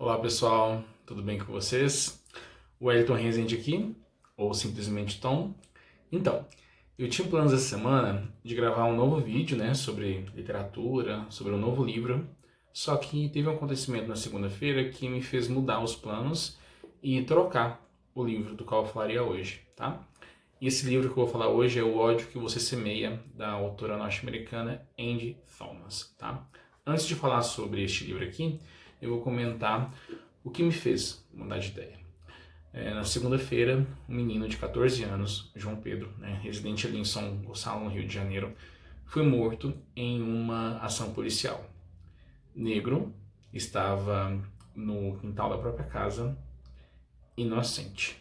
Olá pessoal, tudo bem com vocês? O Wellington Rezende aqui, ou simplesmente Tom. Então, eu tinha planos essa semana de gravar um novo vídeo, sobre literatura, sobre um novo livro, só que teve um acontecimento na segunda-feira que me fez mudar os planos e trocar o livro do qual eu falaria hoje, tá? E esse livro que eu vou falar hoje é O Ódio que Você Semeia, da autora norte-americana Angie Thomas, tá? Antes de falar sobre este livro aqui, eu vou comentar o que me fez mudar de ideia. Na segunda-feira, um menino de 14 anos, João Pedro, residente ali em São Gonçalo, no Rio de Janeiro, foi morto em uma ação policial. Negro, estava no quintal da própria casa, inocente.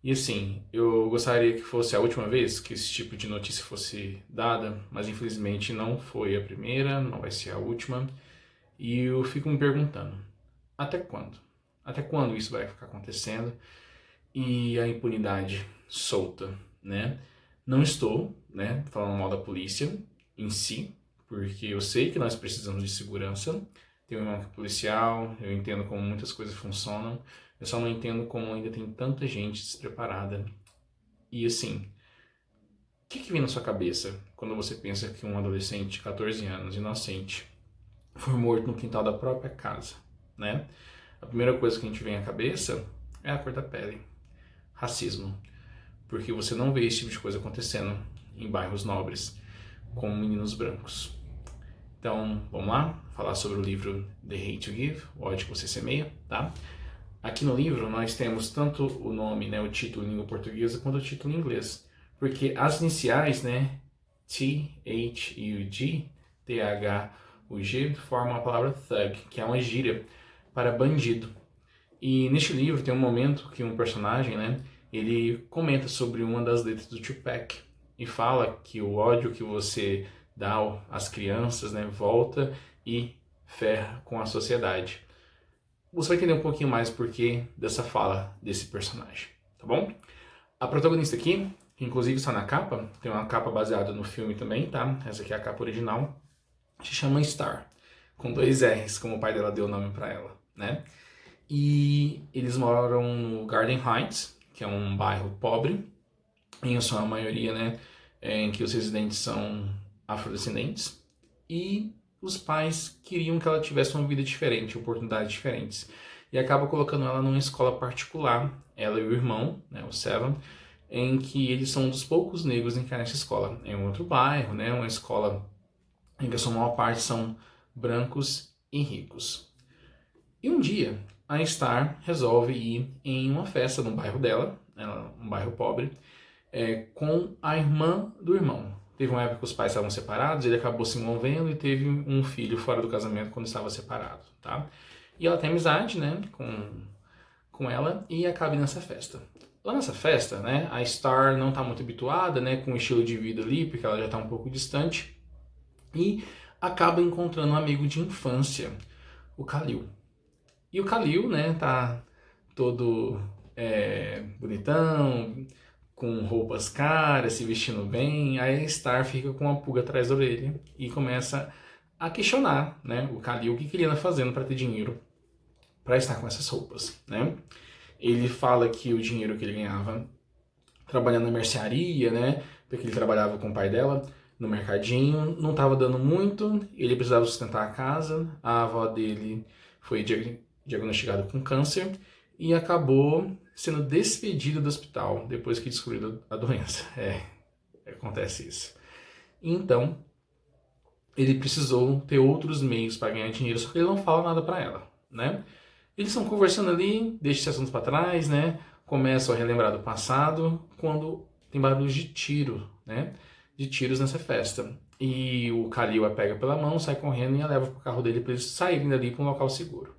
E assim, eu gostaria que fosse a última vez que esse tipo de notícia fosse dada, mas infelizmente não foi a primeira, não vai ser a última. E eu fico me perguntando, até quando? Até quando isso vai ficar acontecendo? E a impunidade solta, né? Não estou, falando mal da polícia em si, porque eu sei que nós precisamos de segurança. Tenho um irmão que é policial, eu entendo como muitas coisas funcionam, eu só não entendo como ainda tem tanta gente despreparada. E assim, o que vem na sua cabeça quando você pensa que um adolescente de 14 anos, inocente, foi morto no quintal da própria casa, né? A primeira coisa que a gente vem à cabeça é a cor da pele, racismo, porque você não vê esse tipo de coisa acontecendo em bairros nobres com meninos brancos. Então, vamos lá falar sobre o livro The Hate You Give, O Ódio que Você Semeia, tá? Aqui no livro nós temos tanto o nome, o título em língua portuguesa, quanto o título em inglês, porque as iniciais, T-H-U-G, T-H-U-G, formam a palavra thug, que é uma gíria para bandido. E neste livro tem um momento que um personagem, ele comenta sobre uma das letras do Tupac e fala que o ódio que você dá às crianças, volta e ferra com a sociedade. Você vai entender um pouquinho mais o porquê dessa fala desse personagem, tá bom? A protagonista aqui, que inclusive está na capa, tem uma capa baseada no filme também, tá? Essa aqui é a capa original, se chama Star, com 2 R's, como o pai dela deu o nome para ela, né? E eles moram no Garden Heights, que é um bairro pobre, em sua maioria, em que os residentes são afrodescendentes, e os pais queriam que ela tivesse uma vida diferente, oportunidades diferentes, e acaba colocando ela numa escola particular, ela e o irmão, o Seven, em que eles são um dos poucos negros em que há nessa escola. Em um outro bairro, uma escola em que a sua maior parte são brancos e ricos. E um dia, a Star resolve ir em uma festa no bairro dela, um bairro pobre, com a irmã do irmão. Teve uma época que os pais estavam separados, ele acabou se envolvendo e teve um filho fora do casamento quando estava separado, tá? E ela tem amizade, com ela e acaba nessa festa. Lá nessa festa, a Star não está muito habituada, com o estilo de vida ali, porque ela já está um pouco distante, e acaba encontrando um amigo de infância, o Khalil. E o Khalil, tá todo bonitão, com roupas caras, se vestindo bem. Aí a Star fica com uma pulga atrás da orelha e começa a questionar, o Khalil, o que ele anda fazendo para ter dinheiro para estar com essas roupas, Ele fala que o dinheiro que ele ganhava trabalhando na mercearia, porque ele trabalhava com o pai dela no mercadinho, não estava dando muito, ele precisava sustentar a casa, a avó dele foi diagnosticada com câncer e acabou sendo despedida do hospital depois que descobriu a doença. Acontece isso. Então, ele precisou ter outros meios para ganhar dinheiro, só que ele não fala nada para ela, Eles estão conversando ali, deixa esse assunto para trás, Começam a relembrar do passado, quando tem barulhos de tiro, De tiros nessa festa. E o Khalil a pega pela mão, sai correndo e a leva pro carro dele para eles saírem dali para um local seguro,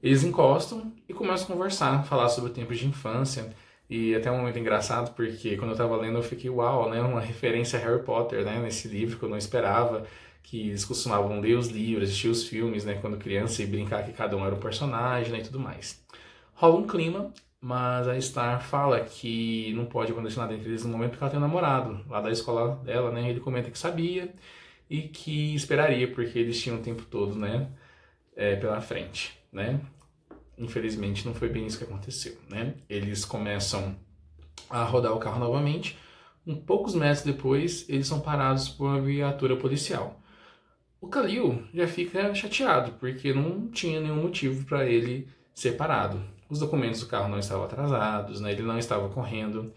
Eles encostam e começam a conversar, falar sobre o tempo de infância. E até um momento engraçado, porque quando eu tava lendo eu fiquei, uau, uma referência a Harry Potter, nesse livro que eu não esperava, que eles costumavam ler os livros, assistir os filmes, quando criança e brincar que cada um era um personagem, e tudo mais. Rola um clima, mas a Star fala que não pode acontecer nada entre eles no momento porque ela tem um namorado lá da escola dela, Ele comenta que sabia e que esperaria, porque eles tinham o tempo todo, pela frente, né? Infelizmente não foi bem isso que aconteceu, né? Eles começam a rodar o carro novamente. Poucos metros depois, eles são parados por uma viatura policial. O Khalil já fica chateado, porque não tinha nenhum motivo para ele ser parado. Os documentos do carro não estavam atrasados, né? Ele não estava correndo.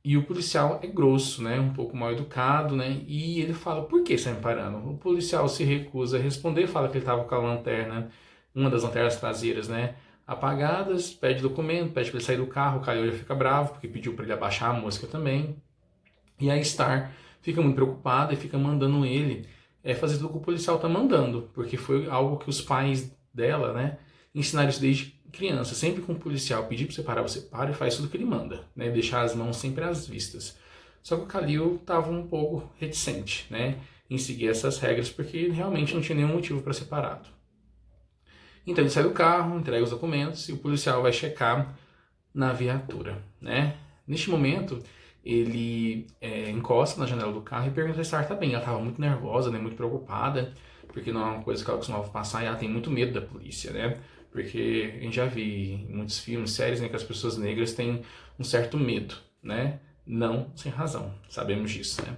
E o policial é grosso, né? Um pouco mal educado, né? E ele fala, por que você está me parando? O policial se recusa a responder, fala que ele estava com a lanterna, uma das lanternas traseiras, né? Apagadas, pede documento, pede para ele sair do carro. O Khalil já fica bravo, porque pediu para ele abaixar a música também. E a Star fica muito preocupada e fica mandando ele fazer tudo o que o policial tá mandando, porque foi algo que os pais dela, né, ensinaram isso desde criança. Sempre que um policial pedir pra você para e faz tudo que ele manda, né, deixar as mãos sempre às vistas. Só que o Khalil tava um pouco reticente, né, em seguir essas regras, porque ele realmente não tinha nenhum motivo para ser parado. Então ele sai do carro, entrega os documentos e o policial vai checar na viatura, né. Neste momento, ele encosta na janela do carro e pergunta se a Star tá bem. Ela estava muito nervosa, né, muito preocupada, porque não é uma coisa que ela costumava passar e ela tem muito medo da polícia, né? Porque a gente já viu em muitos filmes, séries, né, que as pessoas negras têm um certo medo, né? Não sem razão, sabemos disso, né?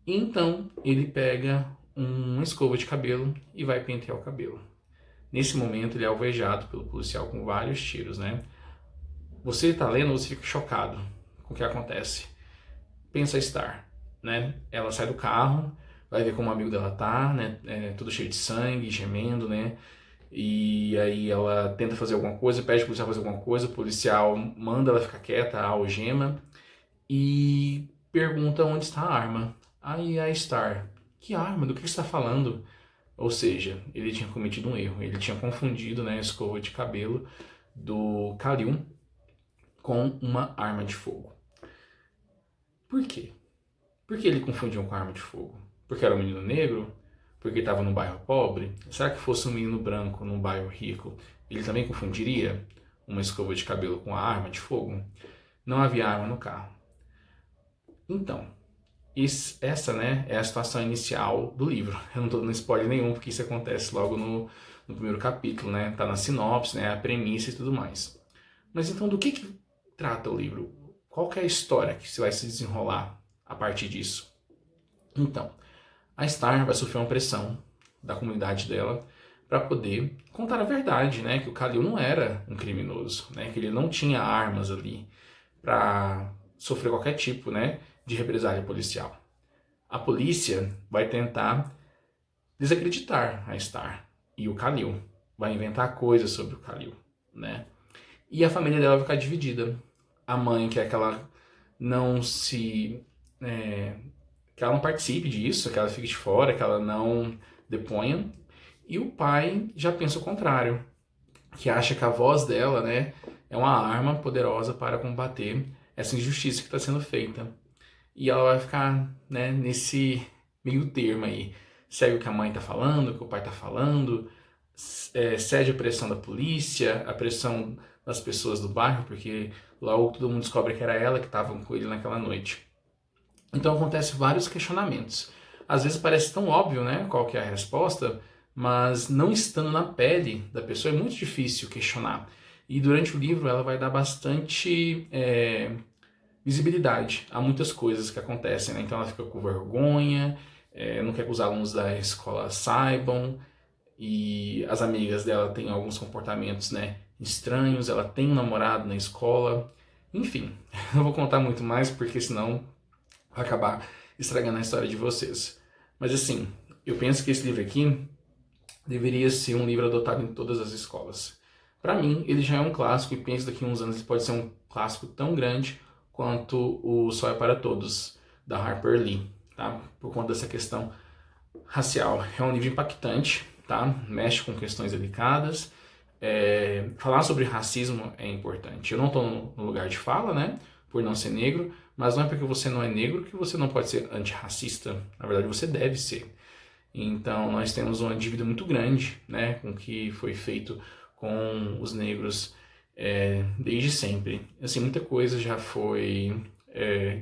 Então ele pega uma escova de cabelo e vai pentear o cabelo. Nesse momento ele é alvejado pelo policial com vários tiros, né? Você está lendo, você fica chocado com o que acontece. Pensa a Star, né? Ela sai do carro, vai ver como o amigo dela tá, né? Tudo cheio de sangue, gemendo, né? E aí ela tenta fazer alguma coisa, pede pro policial fazer alguma coisa, o policial manda ela ficar quieta, algema, e pergunta onde está a arma. Aí a Star, que arma? Do que você está falando? Ou seja, ele tinha cometido um erro, ele tinha confundido, né, a escova de cabelo do Khalil com uma arma de fogo. Por quê? Por que ele confundiu com arma de fogo? Porque era um menino negro? Porque estava num bairro pobre? Será que fosse um menino branco num bairro rico, ele também confundiria uma escova de cabelo com a arma de fogo? Não havia arma no carro. Então, essa, né, é a situação inicial do livro. Eu não estou dando spoiler nenhum, porque isso acontece logo no primeiro capítulo, né? Tá na sinopse, né, a premissa e tudo mais. Mas então, do que trata o livro? Qual que é a história que vai se desenrolar a partir disso? Então, a Star vai sofrer uma pressão da comunidade dela para poder contar a verdade, né? Que o Khalil não era um criminoso, né? Que ele não tinha armas ali para sofrer qualquer tipo, né, de represália policial. A polícia vai tentar desacreditar a Star e o Khalil, vai inventar coisas sobre o Khalil, né? E a família dela vai ficar dividida. A mãe quer que ela não se que ela não participe disso, que ela fique de fora, que ela não deponha. E o pai já pensa o contrário, que acha que a voz dela, né, é uma arma poderosa para combater essa injustiça que está sendo feita. E ela vai ficar, né, nesse meio termo aí. Segue o que a mãe está falando, o que o pai está falando, cede a pressão da polícia, a pressão das pessoas do bairro, porque logo todo mundo descobre que era ela que estava com ele naquela noite. Então acontecem vários questionamentos. Às vezes parece tão óbvio, né, qual que é a resposta, mas não estando na pele da pessoa é muito difícil questionar. E durante o livro ela vai dar bastante visibilidade a muitas coisas que acontecem, né? Então ela fica com vergonha, não quer que os alunos da escola saibam, e as amigas dela têm alguns comportamentos, né, estranhos, ela tem um namorado na escola, enfim, não vou contar muito mais porque senão vai acabar estragando a história de vocês. Mas assim, eu penso que esse livro aqui deveria ser um livro adotado em todas as escolas. Para mim, ele já é um clássico e penso que daqui a uns anos ele pode ser um clássico tão grande quanto o Sol é para Todos, da Harper Lee, tá? Por conta dessa questão racial. É um livro impactante, tá? Mexe com questões delicadas. Falar sobre racismo é importante. Eu não estou no lugar de fala, né? Por não ser negro, mas não é porque você não é negro que você não pode ser antirracista. Na verdade, você deve ser. Então, nós temos uma dívida muito grande, né, com o que foi feito com os negros desde sempre. Assim, muita coisa já foi,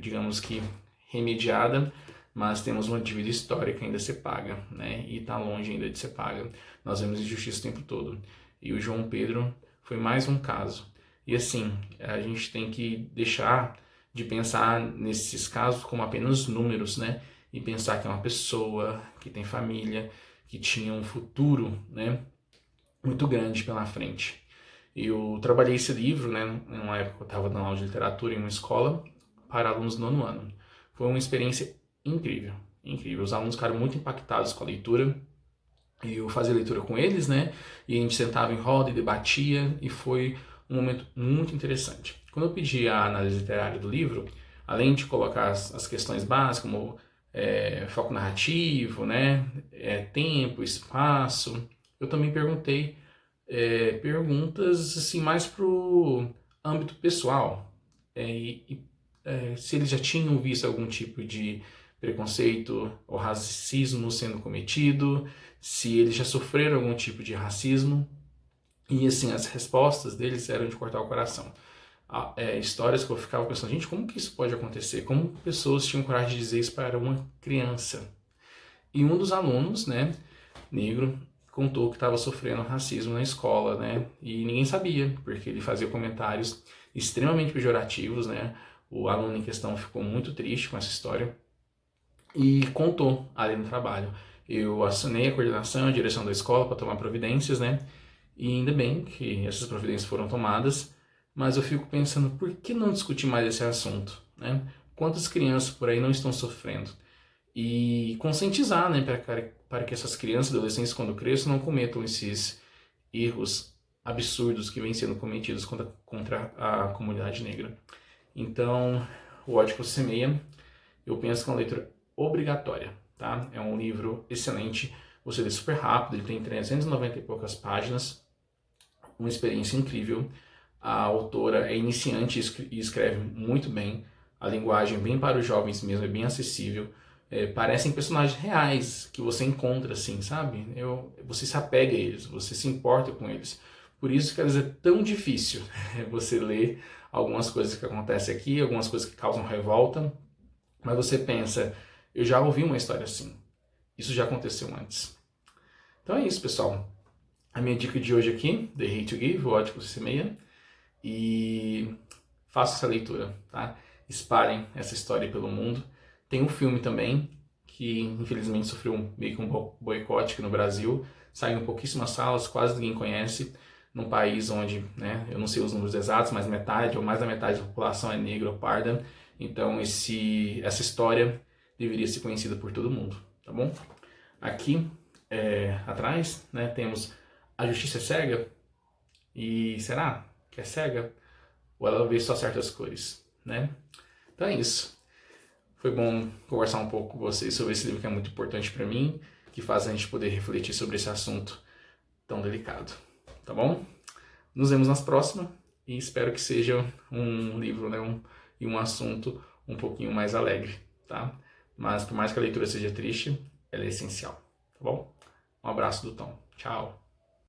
digamos que, remediada, mas temos uma dívida histórica ainda a ser paga, né? E está longe ainda de ser paga. Nós vemos injustiça o tempo todo. E o João Pedro foi mais um caso. E assim, a gente tem que deixar de pensar nesses casos como apenas números, né? E pensar que é uma pessoa, que tem família, que tinha um futuro, né? Muito grande pela frente. Eu trabalhei esse livro, né? Numa época que eu estava dando aula de literatura em uma escola para alunos do nono ano. Foi uma experiência incrível, incrível. Os alunos ficaram muito impactados com a leitura. Eu fazia leitura com eles, né? E a gente sentava em roda e debatia, e foi um momento muito interessante. Quando eu pedi a análise literária do livro, além de colocar as questões básicas, como foco narrativo, né? Tempo, espaço, eu também perguntei perguntas assim, mais para o âmbito pessoal. Se eles já tinham visto algum tipo de preconceito ou racismo sendo cometido, se eles já sofreram algum tipo de racismo. E assim, as respostas deles eram de cortar o coração. Histórias que eu ficava pensando, gente, como que isso pode acontecer? Como pessoas tinham coragem de dizer isso para uma criança? E um dos alunos, né, negro, contou que estava sofrendo racismo na escola, né? E ninguém sabia, porque ele fazia comentários extremamente pejorativos, né? O aluno em questão ficou muito triste com essa história e contou ali no trabalho. Eu assinei a coordenação, a direção da escola para tomar providências, né? E ainda bem que essas providências foram tomadas, mas eu fico pensando, por que não discutir mais esse assunto, né? Quantas crianças por aí não estão sofrendo? E conscientizar, né, para que essas crianças e adolescentes, quando cresçam, não cometam esses erros absurdos que vêm sendo cometidos contra a comunidade negra. Então, o Ódio que Você Semeia, eu penso que é uma leitura obrigatória, tá? É um livro excelente, você lê super rápido, ele tem 390 e poucas páginas, uma experiência incrível. A autora é iniciante e escreve muito bem, a linguagem é bem para os jovens mesmo, é bem acessível. Parecem personagens reais que você encontra assim, sabe? Você se apega a eles, você se importa com eles. Por isso que às vezes é tão difícil você ler algumas coisas que acontecem aqui, algumas coisas que causam revolta, mas você pensa, eu já ouvi uma história assim, isso já aconteceu antes. Então é isso, pessoal. A minha dica de hoje aqui, The Hate to Give, o Ódio que Você Semeia, e façam essa leitura, tá? Espalhem essa história pelo mundo. Tem um filme também, que infelizmente sofreu meio que um boicote aqui no Brasil, saiu em pouquíssimas salas, quase ninguém conhece, num país onde, né, eu não sei os números exatos, mas metade ou mais da metade da população é negra ou parda, então essa história deveria ser conhecida por todo mundo, tá bom? Aqui atrás, né, temos A Justiça é Cega, e será que é cega? Ou ela vê só certas cores, né? Então é isso. Foi bom conversar um pouco com vocês sobre esse livro que é muito importante para mim, que faz a gente poder refletir sobre esse assunto tão delicado, tá bom? Nos vemos nas próximas e espero que seja um livro, né, e um assunto um pouquinho mais alegre, tá? Mas por mais que a leitura seja triste, ela é essencial, tá bom? Um abraço do Tom. Tchau.